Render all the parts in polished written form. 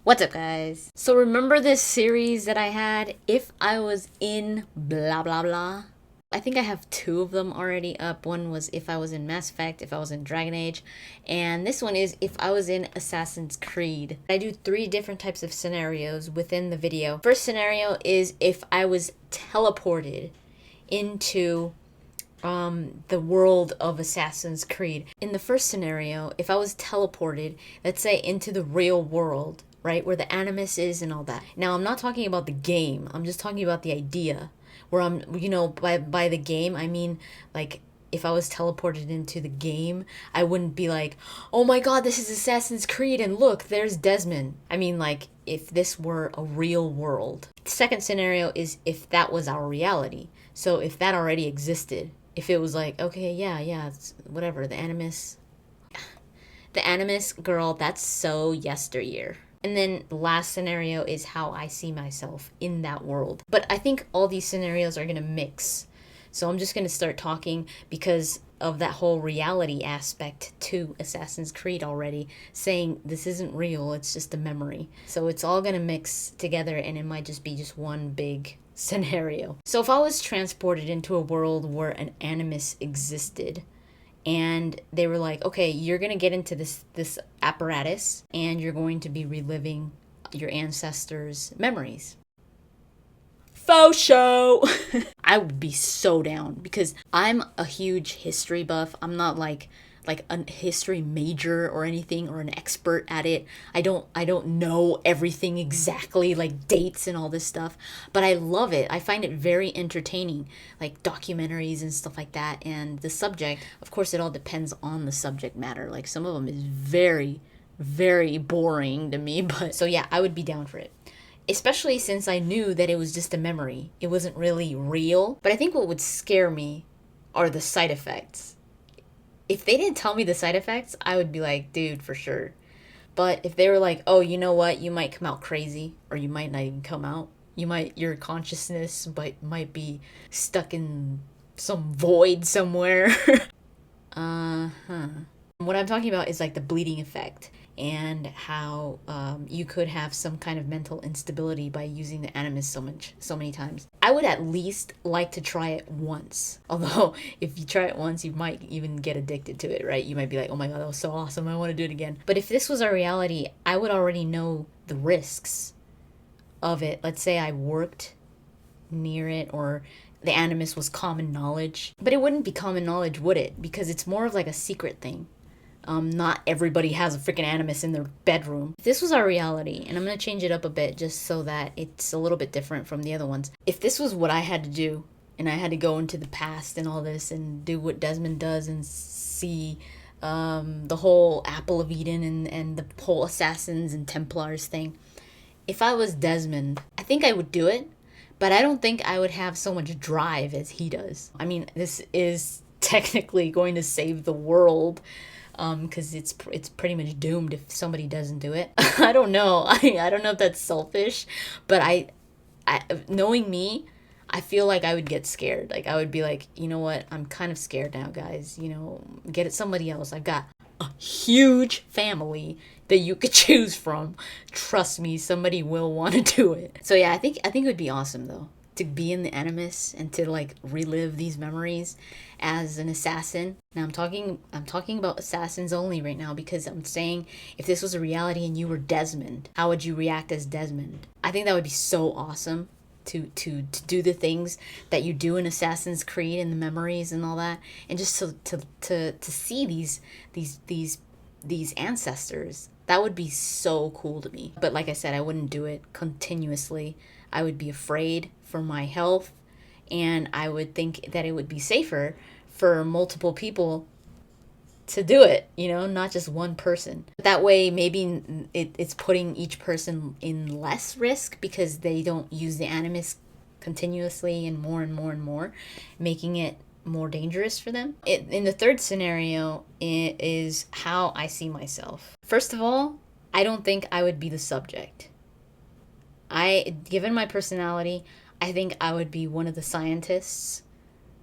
What's up, guys? So, remember this series that I had, If I Was in Blah Blah Blah? I think I have two of them already up. One was If I Was in Mass Effect, If I Was in Dragon Age, and this one is If I Was in Assassin's Creed. I do three different types of scenarios within the video. First scenario is if I was teleported into the world of Assassin's Creed. In the first scenario, if I was teleported, let's say into the real world, right, where the Animus is and all that. Now, I'm not talking about the game. I'm just talking about the idea. Where by the game, I mean, like, if I was teleported into the game, I wouldn't be like, oh my god, this is Assassin's Creed, and look, there's Desmond. I mean, like, if this were a real world. The second scenario is if that was our reality. So if that already existed, if it was like, okay, yeah, it's whatever, the Animus, girl, that's so yesteryear. And then the last scenario is how I see myself in that world. But I think all these scenarios are going to mix. So I'm just going to start talking because of that whole reality aspect to Assassin's Creed already, saying this isn't real, it's just a memory. So it's all going to mix together and it might just be just one big scenario. So if I was transported into a world where an Animus existed, and they were like, okay, you're going to get into this apparatus and you're going to be reliving your ancestors' memories. Faux show. I would be so down because I'm a huge history buff. I'm not like a history major or anything or an expert at it. I don't know everything exactly, like dates and all this stuff, but I love it. I find it very entertaining, like documentaries and stuff like that. And the subject, of course, it all depends on the subject matter. Like some of them is very, very boring to me, but so yeah, I would be down for it. Especially since I knew that it was just a memory. It wasn't really real. But I think what would scare me are the side effects. If they didn't tell me the side effects, I would be like, dude, for sure. But if they were like, oh, you know what? You might come out crazy, or you might not even come out. Your consciousness might be stuck in some void somewhere. Uh-huh. What I'm talking about is like the bleeding effect and how you could have some kind of mental instability by using the Animus so many times. I would at least like to try it once. Although, if you try it once, you might even get addicted to it, right? You might be like, oh my god, that was so awesome, I want to do it again. But if this was our reality, I would already know the risks of it. Let's say I worked near it or the Animus was common knowledge. But it wouldn't be common knowledge, would it? Because it's more of like a secret thing. Not everybody has a freaking Animus in their bedroom. If this was our reality, and I'm going to change it up a bit just so that it's a little bit different from the other ones. If this was what I had to do, and I had to go into the past and all this and do what Desmond does and see the whole Apple of Eden and the whole Assassins and Templars thing. If I was Desmond, I think I would do it, but I don't think I would have so much drive as he does. I mean, this is technically going to save the world, because it's pretty much doomed if somebody doesn't do it. I don't know. I don't know if that's selfish, but I knowing me, I feel like I would get scared. Like I would be like, you know what? I'm kind of scared now, guys. You know, get it somebody else. I've got a huge family that you could choose from. Trust me, somebody will want to do it. So yeah, I think it would be awesome though to be in the Animus and to like relive these memories as an assassin. Now I'm talking about assassins only right now because I'm saying if this was a reality and you were Desmond, how would you react as Desmond? I think that would be so awesome to do the things that you do in Assassin's Creed and the memories and all that, and just to see these ancestors. That would be so cool to me. But like I said, I wouldn't do it continuously. I would be afraid for my health, and I would think that it would be safer for multiple people to do it, not just one person. That way, maybe it's putting each person in less risk because they don't use the Animus continuously and more and more and more, making it more dangerous for them. In the third scenario, it is how I see myself. First of all, I don't think I would be the subject. Given my personality, I think I would be one of the scientists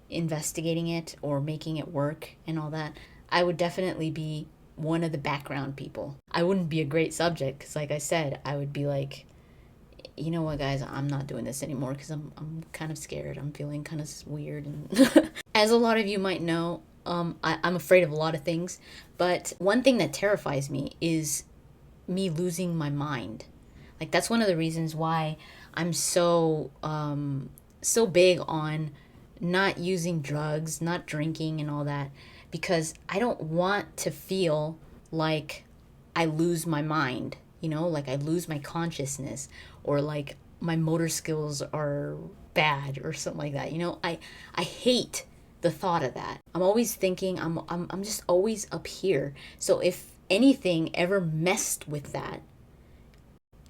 investigating it or making it work and all that. I would definitely be one of the background people. I wouldn't be a great subject because, like I said, I would be like, you know what, guys, I'm not doing this anymore because I'm kind of scared. I'm feeling kind of weird. And as a lot of you might know, I'm afraid of a lot of things. But one thing that terrifies me is me losing my mind. Like, that's one of the reasons why I'm so so big on not using drugs, not drinking and all that, because I don't want to feel like I lose my mind, like I lose my consciousness, or like my motor skills are bad or something like that. I hate the thought of that. I'm always thinking I'm just always up here. So if anything ever messed with that,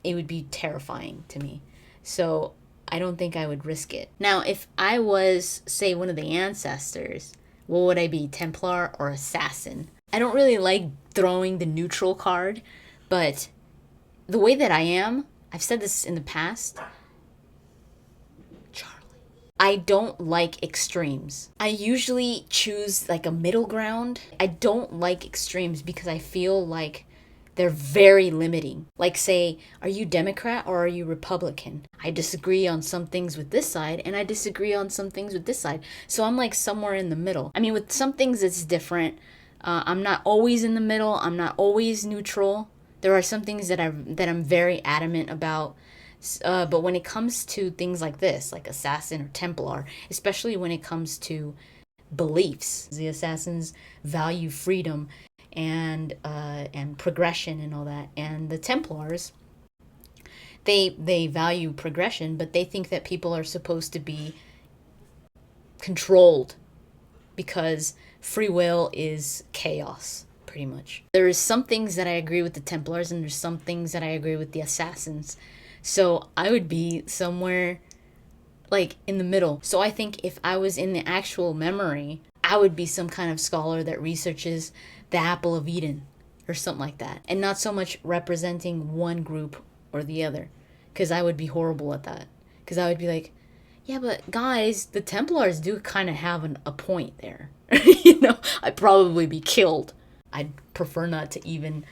it would be terrifying to me. So I don't think I would risk it. Now, if I was, say, one of the ancestors, what would I be, Templar or Assassin? I don't really like throwing the neutral card, but the way that I am, I've said this in the past, Charlie, I don't like extremes. I usually choose like a middle ground. I don't like extremes because I feel like they're very limiting. Like, say, are you Democrat or are you Republican? I disagree on some things with this side and I disagree on some things with this side. So I'm like somewhere in the middle. I mean, with some things it's different. I'm not always in the middle. I'm not always neutral. There are some things that I'm very adamant about. But when it comes to things like this, like Assassin or Templar, especially when it comes to beliefs, the Assassins value freedom and progression and all that, and the Templars, they value progression, but they think that people are supposed to be controlled because free will is chaos, pretty much. There's some things that I agree with the Templars and there's some things that I agree with the Assassins. So I would be somewhere like in the middle. So I think if I was in the actual memory, I would be some kind of scholar that researches the Apple of Eden or something like that, and not so much representing one group or the other, because I would be horrible at that. Because I would be like, yeah, but guys, the Templars do kind of have a point there. I'd probably be killed. I'd prefer not to even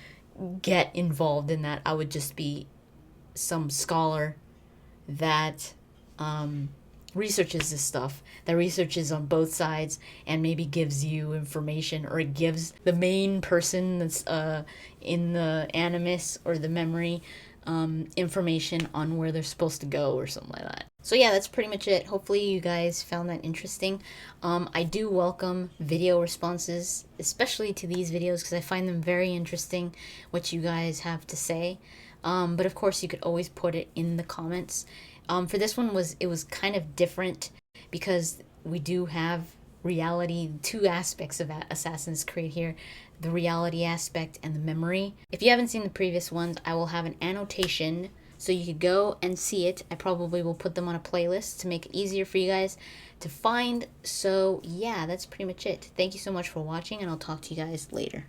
get involved in that. I would just be some scholar that researches this stuff, that researches on both sides and maybe gives you information, or it gives the main person that's in the animus or the memory information on where they're supposed to go or something like that. So yeah, that's pretty much it. Hopefully you guys found that interesting. I do welcome video responses, especially to these videos, because I find them very interesting, what you guys have to say. But of course you could always put it in the comments. For this one, it was kind of different because we do have reality, two aspects of Assassin's Creed here, the reality aspect and the memory. If you haven't seen the previous ones, I will have an annotation so you could go and see it. I probably will put them on a playlist to make it easier for you guys to find. So yeah, that's pretty much it. Thank you so much for watching, and I'll talk to you guys later.